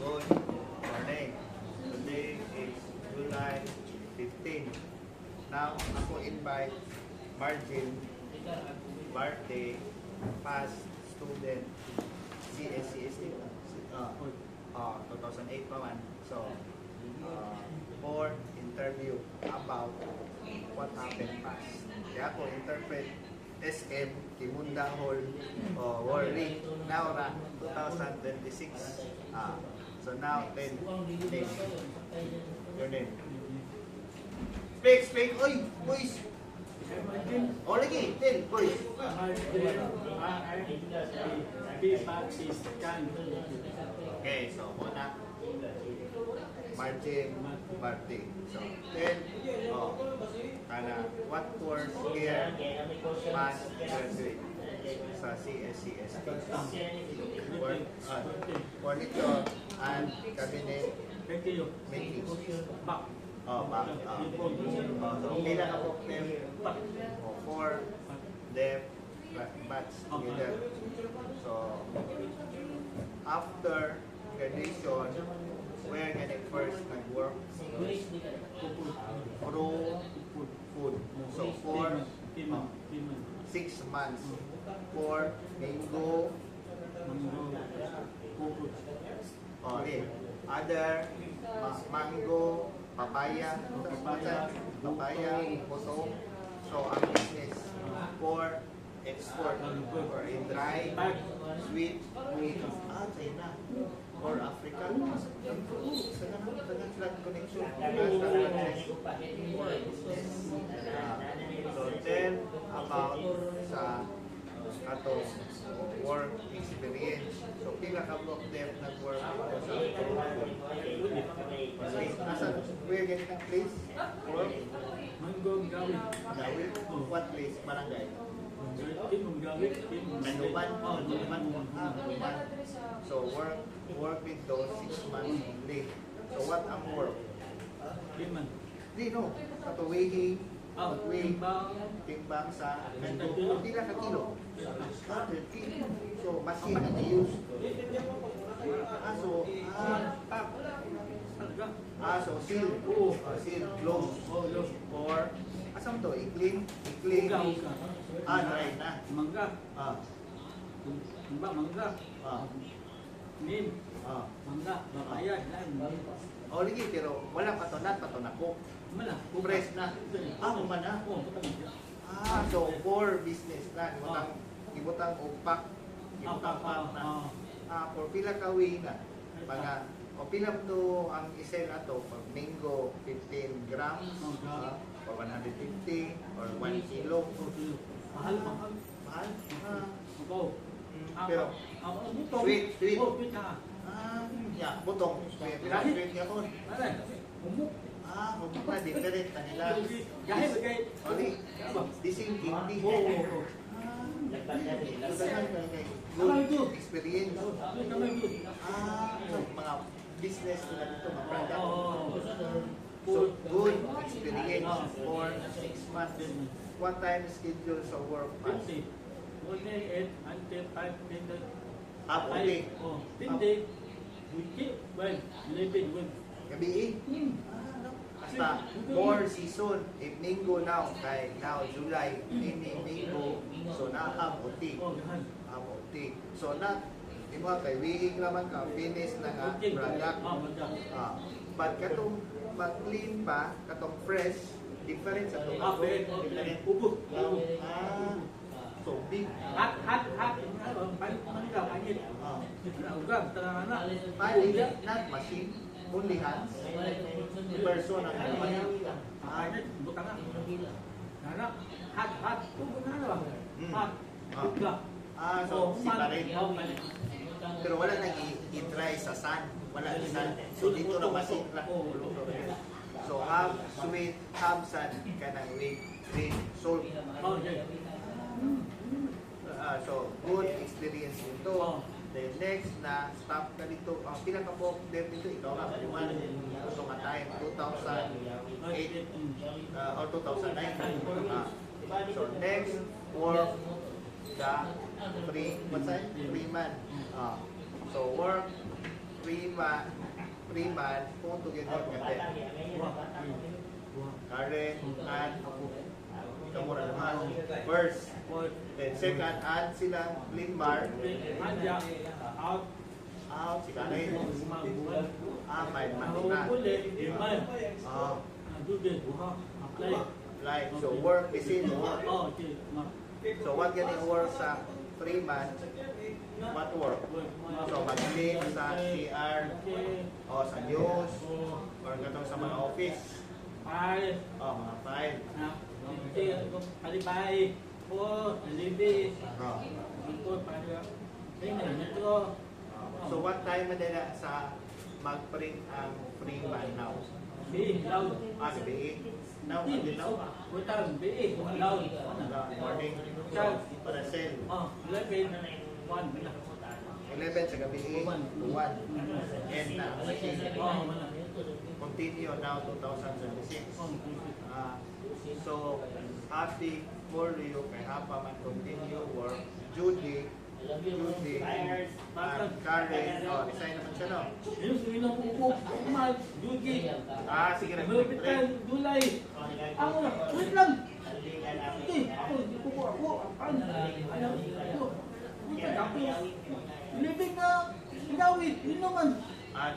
Good morning. Today is July 15. Now, ako invite Margin, birthday, past student, CSCST, 2008 pa man. So, for interview about what happened past. Kaya ako interpret SM Kimunda Hall Worry now na 2026. So now 10 name. Your name. Speak, oy, boys. Oh, lagi, 10, boys. Okay, so muna. Margin, birthday. So 10, kana what course here past graduate sa CSCST. Furniture and cabinet making. Back. So pila na po them for them batch together. So after graduation, where can it first nag-work? Through food. So for 6 months for mango, okay. Other mango, papaya, potong. So ang business for export or in dry, sweet, China or Africa. Flat connection. So then about sa ato work experience. So pila ka block them nag-work sa where get that place? Work? Gawin? What place? Barangay? Manuban. So work with those 6 months only. So what ang work? Di no. Katuwihi. Timbang sa mango. Pila ka kilo? 100 kilo. So machine na use. So seal. Seal close. Or asam to? I-clean. Dry na. Mangga. Mangga. Nim. Mangga. Papaya. O lagi, pero wala patonat ko. Mana? Press na. Mana? So for business na. Ibutang upak. Ibutang pak na. For pila kawi na. Mga, o pila to ang isel na to. Pag mango, 15 grams. Or 150 or 1 kilo. Mahal. Pero, sweet. Butong. Sweet niya ko. Umuk. Umuk na, different na nila. Gahit bagay. Dising hindi. Good experience. Mga business nila dito, mga product. So, good experience for 6 months. What time schedule sa work? Morning 8 until 5 dinner. Puti. Hindi. Weekend. Well, 11 week. Gabi Basta 4 season. If Mingo now, kay now July, Mingo. So nakaputi. Puti. So di mo kay wiig naman ka, finish na nga product. But katong mag-clean pa, katong fresh, different sa itong different. So big. Hot. Manila, pangit. Ugab, tanang anak. Not machine, only hands. Person ang naman. Pangit, butang nga. Anak, hot. Tugod na ba? Hot. Ugab. So separate. Pero wala nang i-dry sa sun. Wala sun. So dito na machine lang. So have sweet, have sun, kanang with green salt. So good experience dito. Then next na stop ka dito. Pila ka po dito ikaw nga kaliman. So nga time 2008 or 2009. So next work the 3 month. So work Freeman, kung together ka din. Karen, and kamura naman. First, then second, and sila, Linmar, Anja, out. out, si Karen. May Ako matina. uli, iman. Ah, Dude, apply. like, so work is in work. Oh, okay. So what ganing work sa Freeman, what work? So mag-link sa CR, o sa news, or katong sa mga office, Ay, o mga file. alibay po, alibi. Oh. Ito, para, ito. So what time na nila sa mag-print ang Freeman now? Law. Sa BE? Now, hindi now? Utang, BE, law. Morning. Para sale. Oh, 11, 1. 11 sa gabi, 1. End na ang machine. Oh, mana. Continue now 2026. So, happy for you kay Hapa man continue work. Judy, and Karen, resign naman siya, no? Yung sinong upo, kumal, Yugi. Sige na. Malupitan, Dulay. Ako na, wait lang. Sige, ako, ako. Ayaw, ako. Bukan ako. Living na, inawit, yun naman.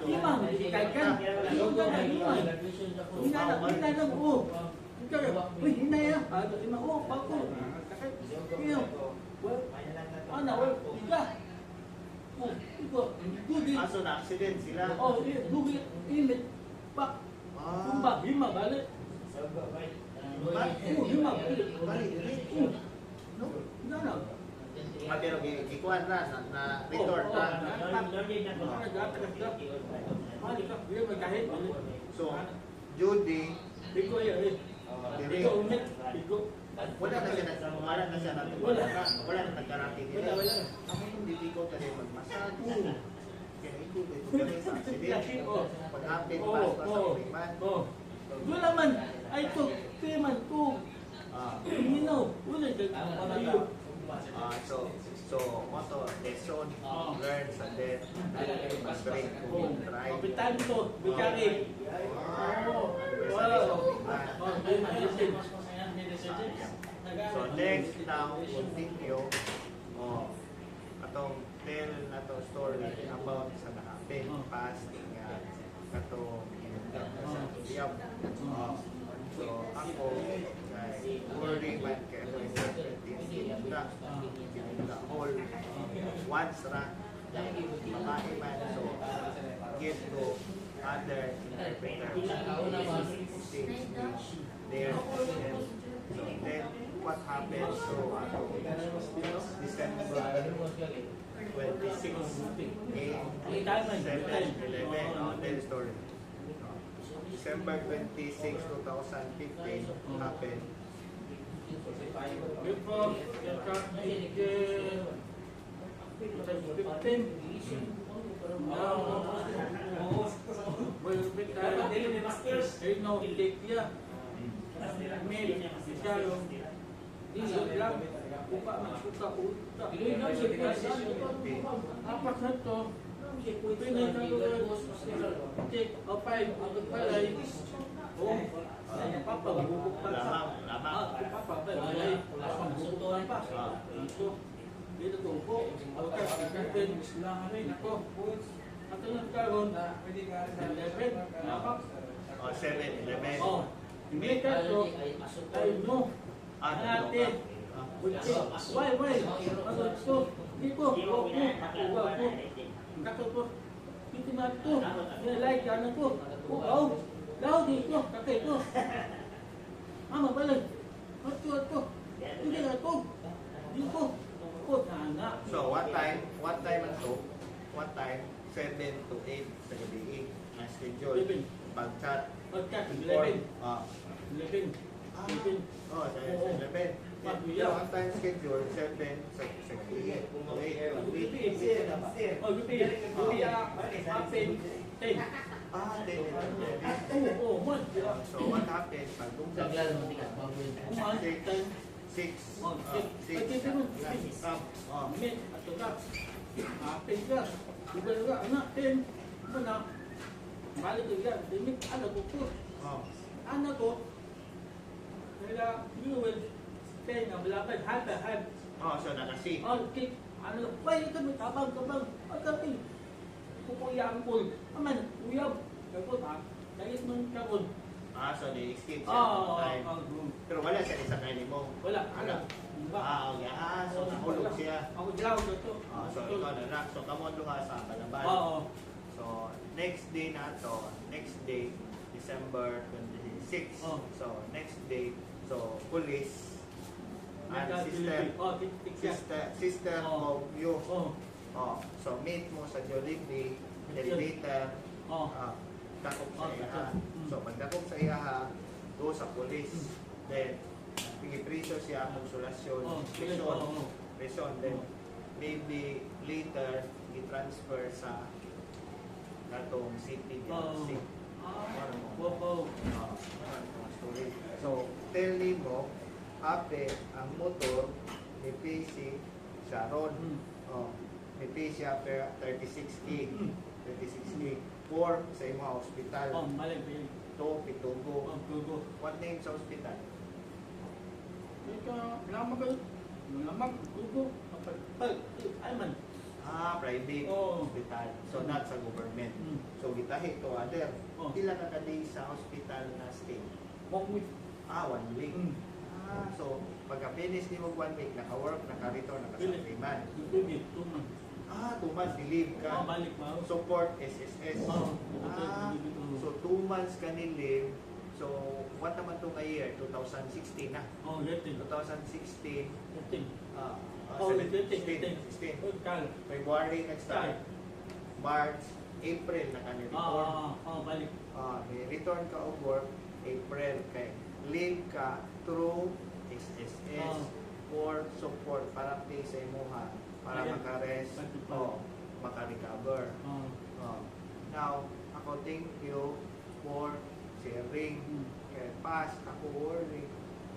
Imam, ikaikan. Yung gana, imam. Hinana mo. Uy, hinaya. Imam, bako. Iyo. Ana, tiga. Dugi. So na-accident sila. Oh, dugi. Imit. Pak. Tumba, hima, balik. Hima, balik. No? Nana. Pero ikuan na return na. So, Judy, wala na siya wala na nagkarating nila. Ako hindi ko kasi magmasad. Kaya ito kami sa accident. Pag-happen pa sa Freeman. Wala man, ay to, Freeman, to. Minaw, wala kayo. So, moto, lesson, learn sa death, mag-break, try. Kapitan to, bigari. So, next now, continue. Atong tell na to story about sa na-happen, past, nga, katong liyab. So, ako, worry man kaya ako isa the whole once ra babae man so give to other interpreters there so then what happened so December 26 7-11 tell story December 26, 2015 happened. Before Oh, 7-11. Oh, hindi ka to. Ay, no. Natin. Why? Ano ito? Dito. Ako. Kato to. Dito na ito. Nilike ka na to. Wow. Lao dito. Kakay to. Mama balik. Ito. Hindi na to. Dito. Ako, sana. So, what time ang to? What time? 7 to 8 sa gabi. Ang schedule. Pag-chat. Pagkat, Before. 11. 11. Oh, sa 11. Pero ang time schedule, 7 sa gabi. 8 to 8. Oh, gupi. Happen. 10. 10. Oh, man. So, what happened? Pag-dumdum. 6. Oh, 6. Minute. Ato ka. Happen ka. Juga, anak. 10. Mana? Balik ko yan. Limit, ano ko po. Oh. Ano ko? Kaya, you will stay na malapit. Hal. Oh, so nakasi. Oh, okay. Ano, why kami kabang. Ang kami. Kukuyang ko. Aman, uyab. Kapon ha. Dahil mong kapon. Ah, so ni-skip siya. Oo. Time. Pero wala siya isakay ni mo. Wala. Ano? Okay. So nahulog siya. Ako dilaw dito. So ikaw na lang. So kamo duha sa Balaban. Oo. So next day na to, next day, December 26. Oh. So next day, so police and sister Oh. of you. Oh. So meet mo sa Jollibee, then later, Oh. dakop sa Oh, iya. dakop. So pagdakop sa iya, go sa police. Then pigipriso siya ang konsolasyon, Oh, prison. Then maybe later i-transfer sa katong city DRC. Story. So tell mo, ape ang motor ni PC Sharon. Ni PC ape 36K. 36K. 4 sa imong hospital. Malay pa yun. 2 Pitugo. Gugo. What name sa hospital? Ito, lamang kayo. Lamang, gugo. Ay man. Private Oh. hospital. So not sa government. So gitahi to other. Oh. Pila ka day sa hospital na stay? 1 week. 1 week. So pagka-finish ni mo 1 week, naka-work, naka-return, naka-supplement. 2 week, 2 months. 2 months leave ka. Balik pa ako. Support SSS. So 2 months ka ni leave. So what naman to nga year? 2016 na. 2016. 16. February nag-start. March, April na ka ni-return. Balik. Return ka of work, April kay leave ka through SSS for support para pay sa imuha para maka-rest maka-recover. Now, ako thank you for sharing. Kay past ako worry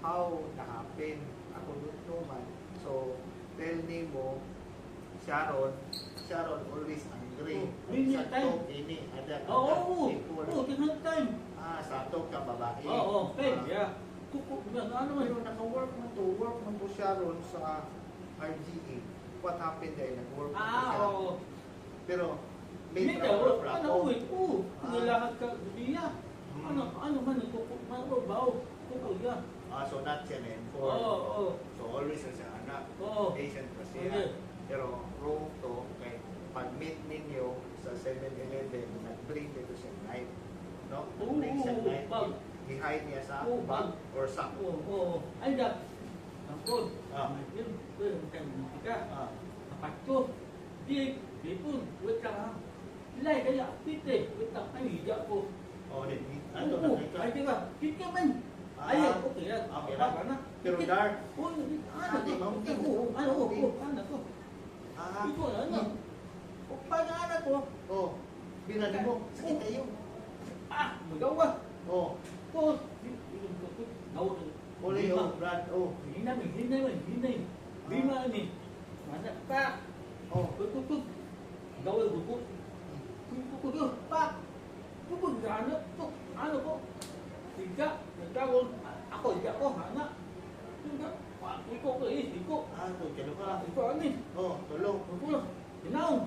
how na-happen ako dito man. So, tell me mo, Sharon always angry. Sa talk ini, ada tinang time. Sa talk ka babae. Yeah. Pero naka-work man to Sharon sa RGE. What happened there? Nag-work man to siya. Pero may trabaho. Nilahad ka, biya. Ano man, mababaw. Kukuya. So not siya na informed. So always na siya anak. Patient pa siya. Pero wrong to, kay pag-meet ninyo sa 7-Eleven, nag-bring dito siya knife. No? Nag-bring siya knife. Hihide niya sa bag or sack. Ay, dak. Angkod. Yun, ka. Kapat ko. Di pun. Wait lang ha. Ilay kaya, pite. Wait lang. Ay, higa ko. Ano na ka? Ay, diba? Hit ka man. Ay, okay yan. Okay na. Pero dark. Ano ko? Ito, ano? Paano anak ko? Binali mo. Sakit kayo. Magawa. Tapos, Uli, Brad. Hinay. Lima ni. Mana pa? Tutup. Gawal bubuk. Tutup. Pak. Tutup. Ano ko? Tiga. Nagkawal. Ako, higa ko. Anak. Tiga. Iko ko iko. Tulong ka. Iko ani. Tulong. Iko. Inaw.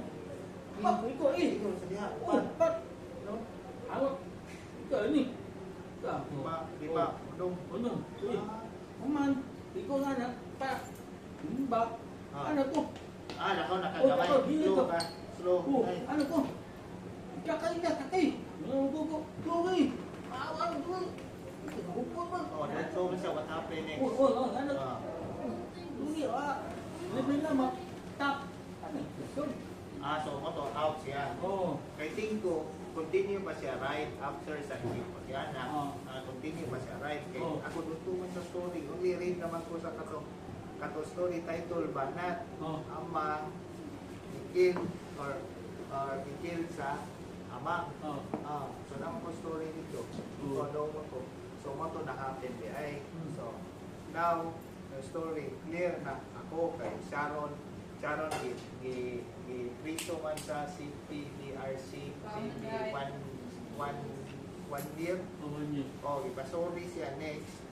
Pak, iko Ikaw sa diha. Pak. Ano? Iko ani. Di ba? Tulong. Kuman. Iko nga na. Pak. Ba. Ano ko? Nakaw nakagabay. Slow ka. Slow. Ano ko? Kakay. Go. Ano ko? Dito mo sa what happened next. Ano? Duli, Libre na ma. Tap. Ano? So mo to out siya. Kay tingko, continue pa siya ride after sa Pagkiana. Continue pa siya ride. Kay ako dito man sa story. Only read naman ko sa kato story title Banat. Ama kill or kill sa ama. So naman ko story dito. So mo to na-happen di ay. So now the story clear na ako kay Sharon Karon priso man sa CPDRC maybe one year. Oo niyo. Oh, ipasuri siya next.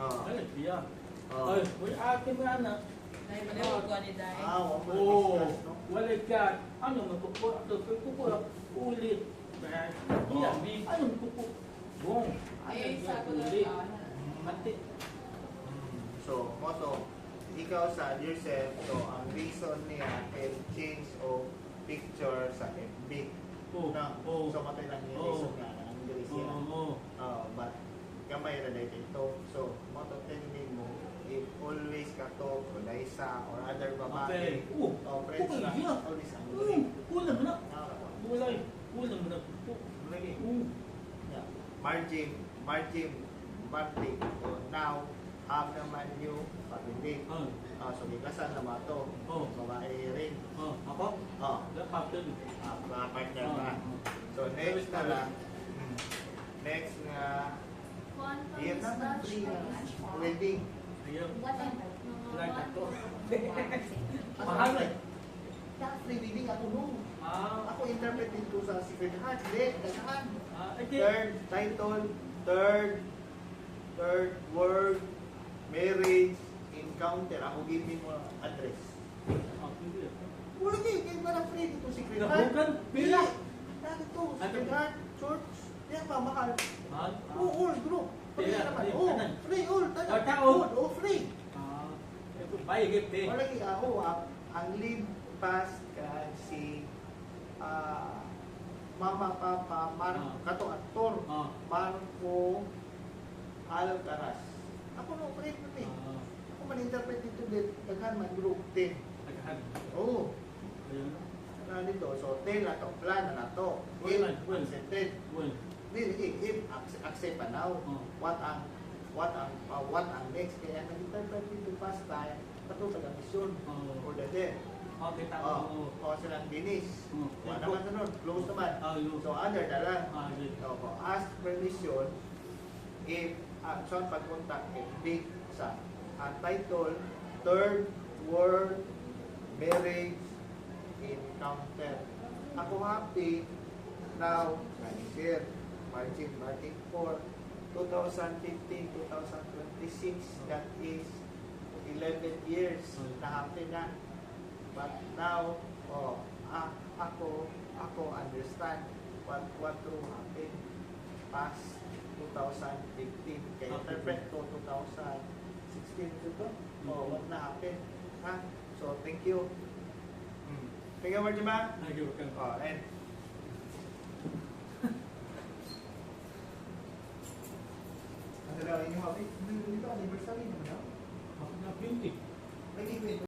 Oh. Ay, siya. Oh. Ay, may ate mo anak. Dahil manawag ko ni Dahil. Wag mo Oo. na-discuss, no? Wala ka. Ano magkukuha? Kukuha. Ulit. Iya, may ano kukuha? Bong. Ay, sa ko Ulit. lang. Mati. So, moto, ikaw sa yourself, so ang reason niya is change of picture sa FB. Oo. No? Oo. So, matay lang yung Oo. reason nga ang English siya. Oo. But, kamay related ito. So, moto, tininig mo, if always ka to, o isa, or other babae, Okay. Oo. o friends Okay, na, yeah. always angry. Kulang mo na. Nakakatawa. Kulay. Kulang mo na. Lagi. Oo. Yeah. Margin, Martin. So now, have naman yung pag-ibig. So, biglasan naman to. Oh. Babae rin. Ako? Oh, Kapatid. mga partner na. So, next na lang. Next nga, here naman, free na. Wedding. Ayaw. Kulay na to. Mahal eh. Free wedding ako nung. Ah. Ako interpret dito sa Secret Heart. Hindi, dagahan. Ito. Third title, third word, marriage, encounter. Ako giving mo address. Wala din, kaya ba na free dito Secret Heart? Nabukan? Pila? Dati to, Secret Heart, church. Yan pa, mahal. Mahal? Oo, all, group. Free Pila? naman. Free, Oo, tanan. free, all, Ah, tanan. tao? Oo, free. Ito, bayi gift eh. Wala kaya ako, ang lead pass kasi Mama, Papa, kato aktor, Marco Alcaraz. Ako no, friend mo eh. Ako man-interpret dito din, daghan man group 10. Nagkahan. Oo, Ayun. na dito. So, 10 na to, plan na to. Well, If well. accepted. Well. If accept pa now, Oh. what ang next? Kaya nag-interpret dito past time, kato taga-mission or the dead. Okay, tama. O silang dinis. Oh. Wala naman sunod, close naman. Yun. So, other na lang. Yun. So, ask permission if action pagpunta big sa title, third word, marriage, encounter. Ako happy now, share, Martin 4, 2015, 2026, that is 11 years na happy na. But now, ako understand what true happened past 2015. Kaya interpret ko 2016 ito. What na happen. Ha? So, thank you. Thank you, Marjima. Thank you. And ano daw, inyong happy? Dito, anniversary naman daw. Ako na 20. May